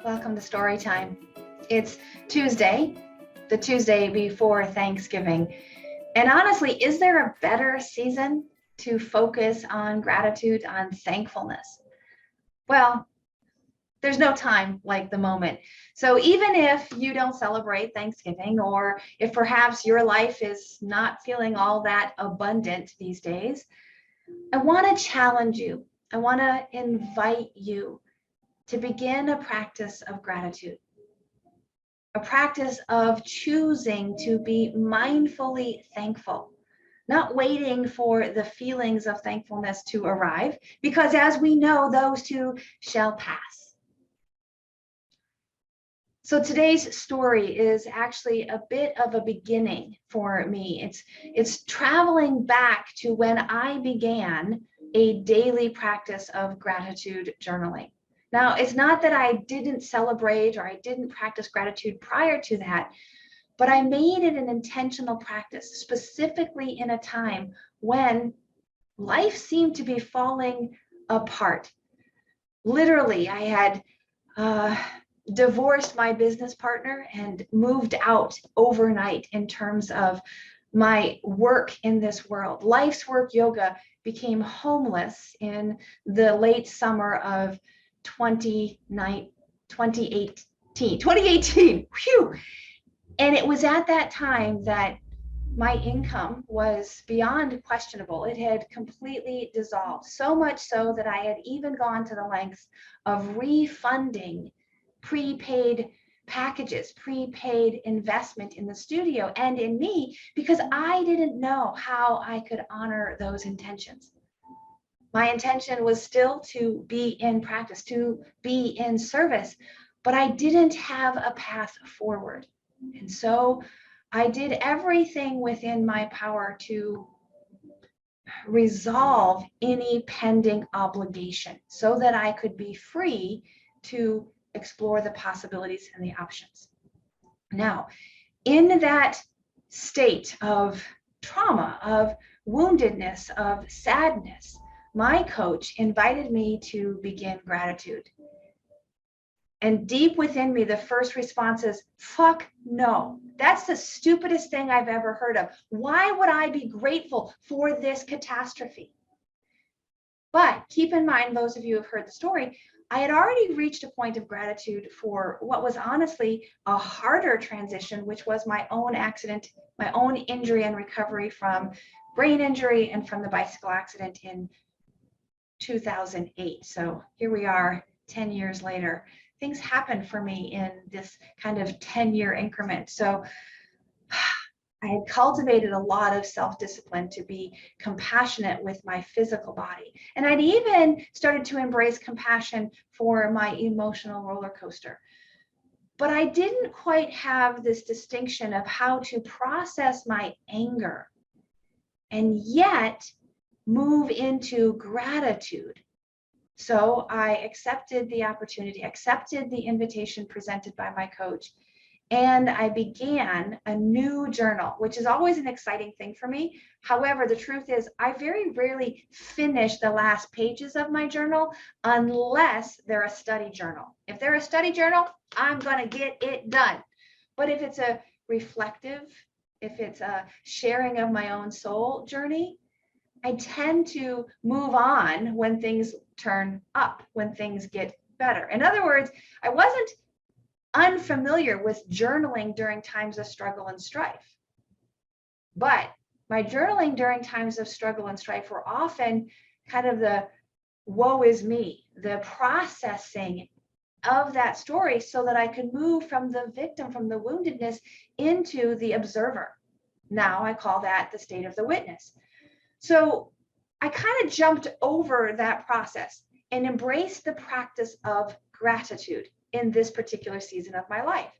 Welcome to Storytime. It's Tuesday, the Tuesday before Thanksgiving. And honestly, is there a better season to focus on gratitude, on thankfulness? Well, there's no time like the moment. So even if you don't celebrate Thanksgiving, or if perhaps your life is not feeling all that abundant these days, I want to challenge you. I want to invite you to begin a practice of gratitude, a practice of choosing to be mindfully thankful, not waiting for the feelings of thankfulness to arrive, because as we know, those too shall pass. So today's story is actually a bit of a beginning for me. It's traveling back to when I began a daily practice of gratitude journaling. Now, it's not that I didn't celebrate or I didn't practice gratitude prior to that, but I made it an intentional practice, specifically in a time when life seemed to be falling apart. Literally, I had divorced my business partner and moved out overnight in terms of my work in this world. Life's Work Yoga became homeless in the late summer of 2018. Whew. And it was at that time that my income was beyond questionable. It had completely dissolved, so much so that I had even gone to the lengths of refunding prepaid packages, prepaid investment in the studio and in me, because I didn't know how I could honor those intentions. My intention was still to be in practice, to be in service, but I didn't have a path forward. And so I did everything within my power to resolve any pending obligation so that I could be free to explore the possibilities and the options. Now, in that state of trauma, of woundedness, of sadness, my coach invited me to begin gratitude. And deep within me, the first response is, fuck no. That's the stupidest thing I've ever heard of. Why would I be grateful for this catastrophe? But keep in mind, those of you who have heard the story, I had already reached a point of gratitude for what was honestly a harder transition, which was my own accident, my own injury and recovery from brain injury and from the bicycle accident in 2008. So here we are 10 years later. Things happened for me in this kind of 10-year increment. So I had cultivated a lot of self-discipline to be compassionate with my physical body. And I'd even started to embrace compassion for my emotional roller coaster. But I didn't quite have this distinction of how to process my anger and yet move into gratitude. So I accepted the opportunity, accepted the invitation presented by my coach, and I began a new journal, which is always an exciting thing for me. However, the truth is I very rarely finish the last pages of my journal unless they're a study journal. If they're a study journal, I'm going to get it done. But if it's a reflective, if it's a sharing of my own soul journey, I tend to move on when things turn up, when things get better. In other words, I wasn't unfamiliar with journaling during times of struggle and strife. But my journaling during times of struggle and strife were often kind of the woe is me, the processing of that story so that I could move from the victim, from the woundedness into the observer. Now I call that the state of the witness. So I kind of jumped over that process and embraced the practice of gratitude in this particular season of my life.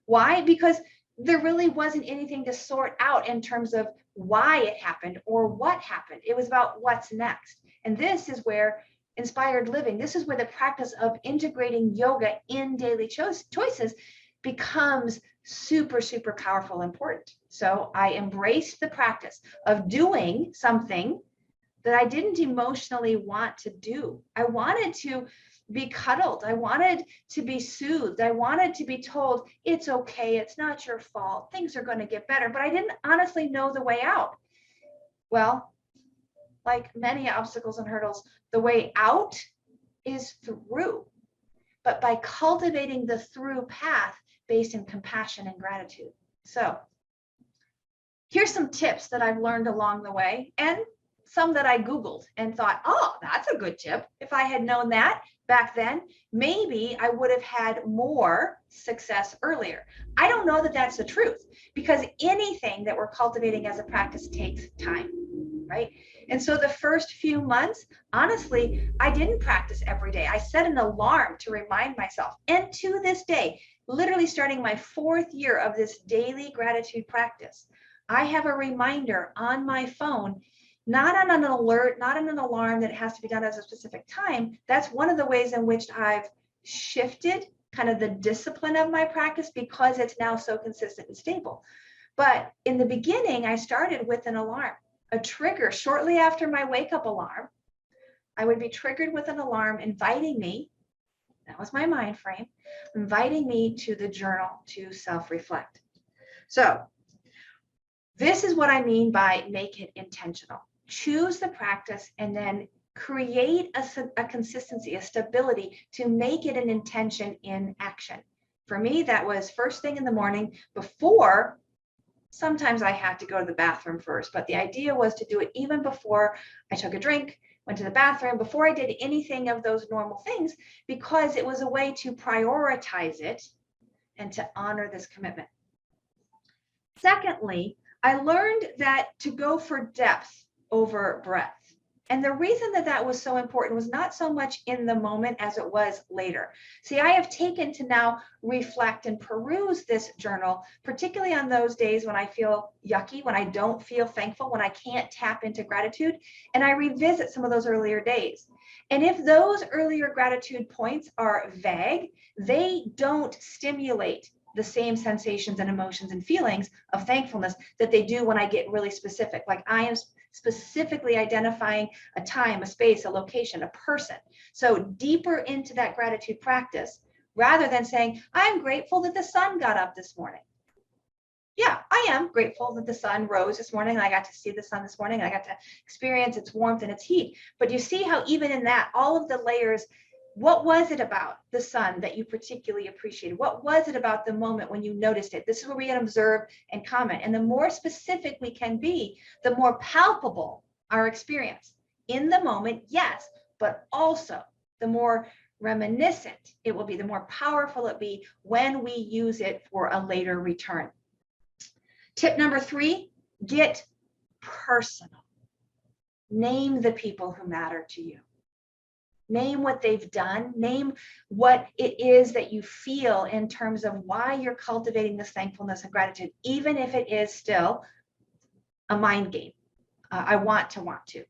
Why? Because there really wasn't anything to sort out in terms of why it happened or what happened. It was about what's next. And this is where inspired living, this is where the practice of integrating yoga in daily choices becomes super, super powerful and important. So I embraced the practice of doing something that I didn't emotionally want to do. I wanted to be cuddled. I wanted to be soothed. I wanted to be told, it's okay, it's not your fault, things are going to get better. But I didn't honestly know the way out. Well, like many obstacles and hurdles, the way out is through. But by cultivating the through path based in compassion and gratitude. So here's some tips that I've learned along the way, and some that I Googled and thought, oh, that's a good tip. If I had known that back then, maybe I would have had more success earlier. I don't know that that's the truth, because anything that we're cultivating as a practice takes time, right? And so the first few months, honestly, I didn't practice every day. I set an alarm to remind myself. And to this day, literally starting my 4th year of this daily gratitude practice, I have a reminder on my phone, not on an alert, not on an alarm that it has to be done at a specific time. That's one of the ways in which I've shifted kind of the discipline of my practice, because it's now so consistent and stable. But in the beginning, I started with an alarm, a trigger. Shortly after my wake up alarm, I would be triggered with an alarm inviting me, that was my mind frame, inviting me to the journal to self-reflect. So this is what I mean by make it intentional. Choose the practice and then create a consistency, a stability to make it an intention in action. For me, that was first thing in the morning before. Sometimes I had to go to the bathroom first, but the idea was to do it even before I took a drink, went to the bathroom, before I did anything of those normal things, because it was a way to prioritize it and to honor this commitment. Secondly, I learned that to go for depth over breadth. And the reason that that was so important was not so much in the moment as it was later. See, I have taken to now reflect and peruse this journal, particularly on those days when I feel yucky, when I don't feel thankful, when I can't tap into gratitude, and I revisit some of those earlier days. And if those earlier gratitude points are vague, they don't stimulate the same sensations and emotions and feelings of thankfulness that they do when I get really specific. Like I am specifically identifying a time, a space, a location, a person. So deeper into that gratitude practice, rather than saying, I'm grateful that the sun got up this morning. Yeah, I am grateful that the sun rose this morning, and I got to see the sun this morning, and I got to experience its warmth and its heat. But you see how even in that, all of the layers, what was it about the sun that you particularly appreciated? What was it about the moment when you noticed it? This is where we can observe and comment. And the more specific we can be, the more palpable our experience. In the moment, yes, but also the more reminiscent it will be, the more powerful it be when we use it for a later return. Tip number 3, get personal. Name the people who matter to you. Name what they've done. Name what it is that you feel in terms of why you're cultivating this thankfulness and gratitude, even if it is still a mind game. I want to.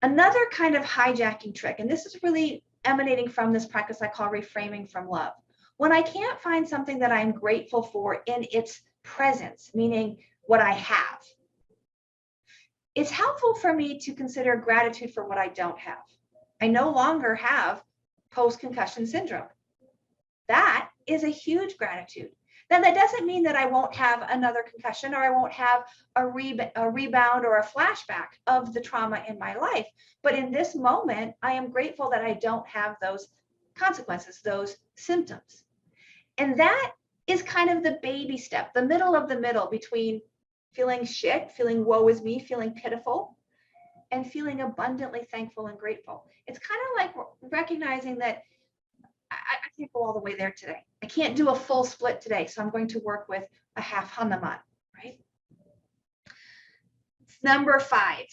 Another kind of hijacking trick, and this is really emanating from this practice I call reframing from love. When I can't find something that I'm grateful for in its presence, meaning what I have, it's helpful for me to consider gratitude for what I don't have. I no longer have post-concussion syndrome. That is a huge gratitude. Now, that doesn't mean that I won't have another concussion, or I won't have a rebound or a flashback of the trauma in my life. But in this moment, I am grateful that I don't have those consequences, those symptoms. And that is kind of the baby step, the middle of the middle between feeling shit, feeling woe is me, feeling pitiful, and feeling abundantly thankful and grateful. It's kind of like recognizing that I can't go all the way there today. I can't do a full split today, so I'm going to work with a half Hanuman, right? Number 5,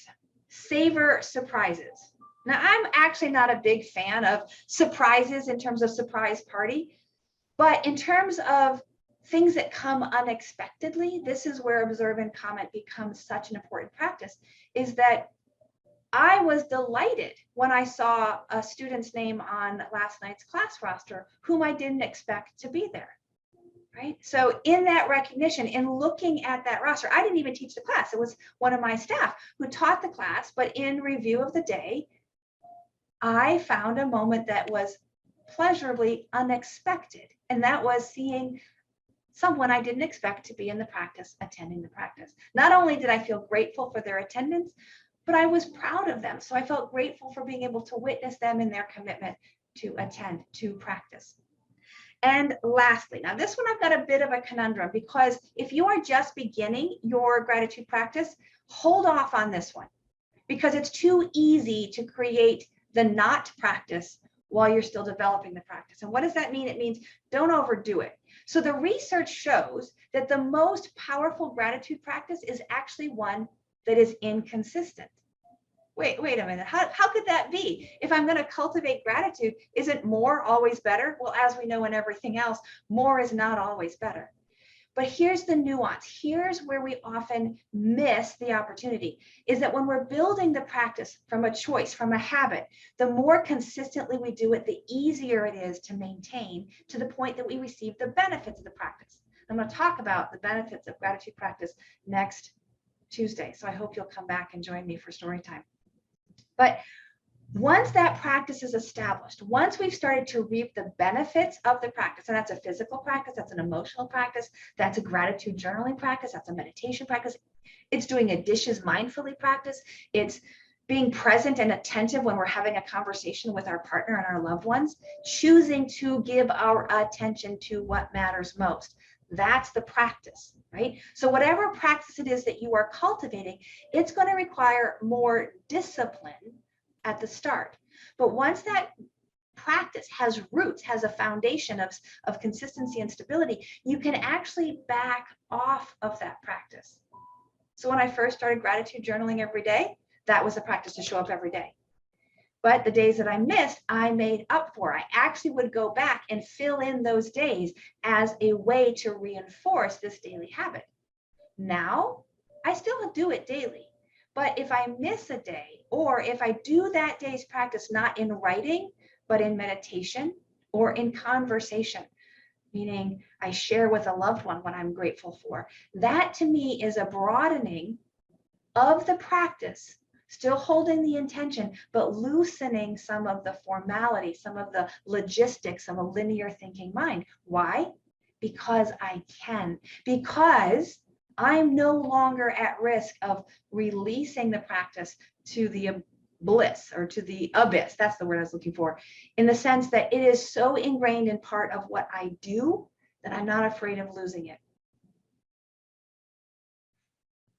savor surprises. Now, I'm actually not a big fan of surprises in terms of surprise party, but in terms of things that come unexpectedly, this is where observe and comment becomes such an important practice, is that I was delighted when I saw a student's name on last night's class roster whom I didn't expect to be there, right? So in that recognition, in looking at that roster, I didn't even teach the class. It was one of my staff who taught the class, but in review of the day, I found a moment that was pleasurably unexpected, and that was seeing someone I didn't expect to be in the practice attending the practice. Not only did I feel grateful for their attendance, but I was proud of them. So I felt grateful for being able to witness them in their commitment to attend, to practice. And lastly, now this one I've got a bit of a conundrum, because if you are just beginning your gratitude practice, hold off on this one, because it's too easy to create the not practice while you're still developing the practice. And what does that mean? It means don't overdo it. So the research shows that the most powerful gratitude practice is actually one that is inconsistent. Wait a minute. How could that be? If I'm going to cultivate gratitude, isn't more always better? Well, as we know in everything else, more is not always better. But here's the nuance. Here's where we often miss the opportunity, is that when we're building the practice from a choice, from a habit, the more consistently we do it, the easier it is to maintain, to the point that we receive the benefits of the practice. I'm going to talk about the benefits of gratitude practice next Tuesday. So I hope you'll come back and join me for story time. But once that practice is established, once we've started to reap the benefits of the practice, and that's a physical practice, that's an emotional practice, that's a gratitude journaling practice, that's a meditation practice, it's doing a dishes mindfully practice, it's being present and attentive when we're having a conversation with our partner and our loved ones, choosing to give our attention to what matters most. That's the practice, right? So whatever practice it is that you are cultivating, it's going to require more discipline at the start. But once that practice has roots, has a foundation of consistency and stability, you can actually back off of that practice. So when I first started gratitude journaling every day, that was a practice to show up every day. But the days that I missed, I made up for. I actually would go back and fill in those days as a way to reinforce this daily habit. Now, I still do it daily. But if I miss a day, or if I do that day's practice not in writing, but in meditation or in conversation, meaning I share with a loved one what I'm grateful for, that to me is a broadening of the practice, still holding the intention, but loosening some of the formality, some of the logistics of a linear thinking mind. Why? Because I can. Because I'm no longer at risk of releasing the practice to the bliss or to the abyss. That's the word I was looking for, in the sense that it is so ingrained in part of what I do that I'm not afraid of losing it.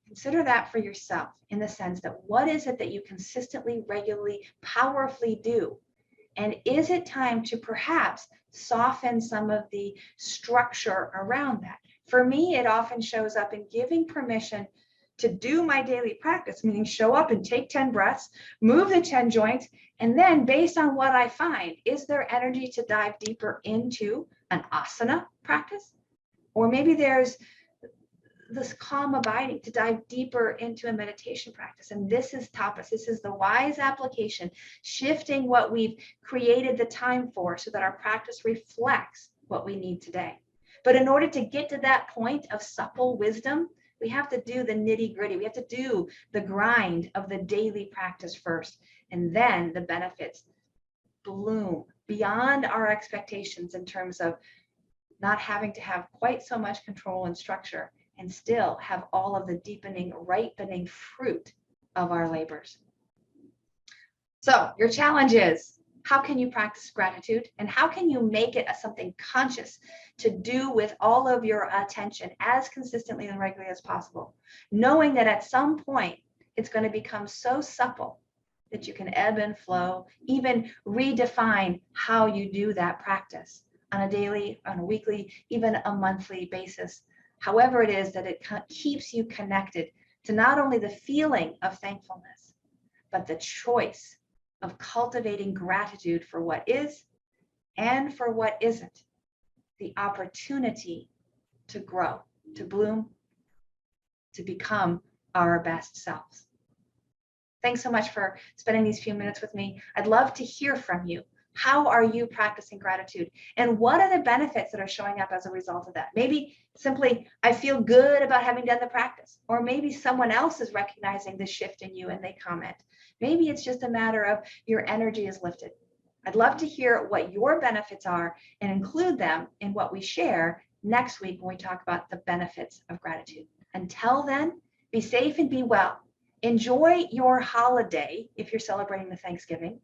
Consider that for yourself, in the sense that what is it that you consistently, regularly, powerfully do? And is it time to perhaps soften some of the structure around that? For me, it often shows up in giving permission to do my daily practice, meaning show up and take 10 breaths, move the 10 joints, and then based on what I find, is there energy to dive deeper into an asana practice? Or maybe there's this calm abiding to dive deeper into a meditation practice. And this is tapas. This is the wise application, shifting what we've created the time for so that our practice reflects what we need today. But in order to get to that point of supple wisdom, we have to do the nitty gritty. We have to do the grind of the daily practice first. And then the benefits bloom beyond our expectations in terms of not having to have quite so much control and structure, and still have all of the deepening, ripening fruit of our labors. So your challenge is, how can you practice gratitude, and how can you make it something conscious to do with all of your attention as consistently and regularly as possible, knowing that at some point it's going to become so supple that you can ebb and flow, even redefine how you do that practice on a daily, on a weekly, even a monthly basis. However it is that it keeps you connected to not only the feeling of thankfulness, but the choice of cultivating gratitude for what is and for what isn't, the opportunity to grow, to bloom, to become our best selves. Thanks so much for spending these few minutes with me. I'd love to hear from you. How are you practicing gratitude? And what are the benefits that are showing up as a result of that? Maybe simply, I feel good about having done the practice. Or maybe someone else is recognizing the shift in you and they comment. Maybe it's just a matter of your energy is lifted. I'd love to hear what your benefits are and include them in what we share next week when we talk about the benefits of gratitude. Until then, be safe and be well. Enjoy your holiday if you're celebrating the Thanksgiving,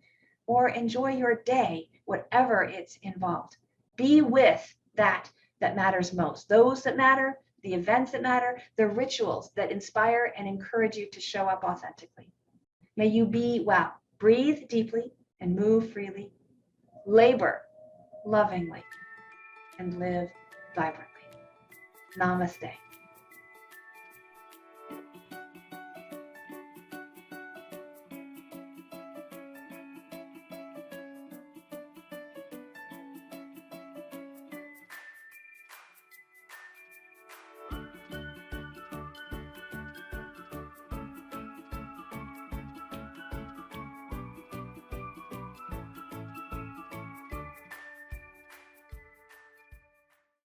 or enjoy your day, whatever it's involved. Be with that matters most. Those that matter, the events that matter, the rituals that inspire and encourage you to show up authentically. May you be well. Breathe deeply and move freely. Labor lovingly and live vibrantly. Namaste.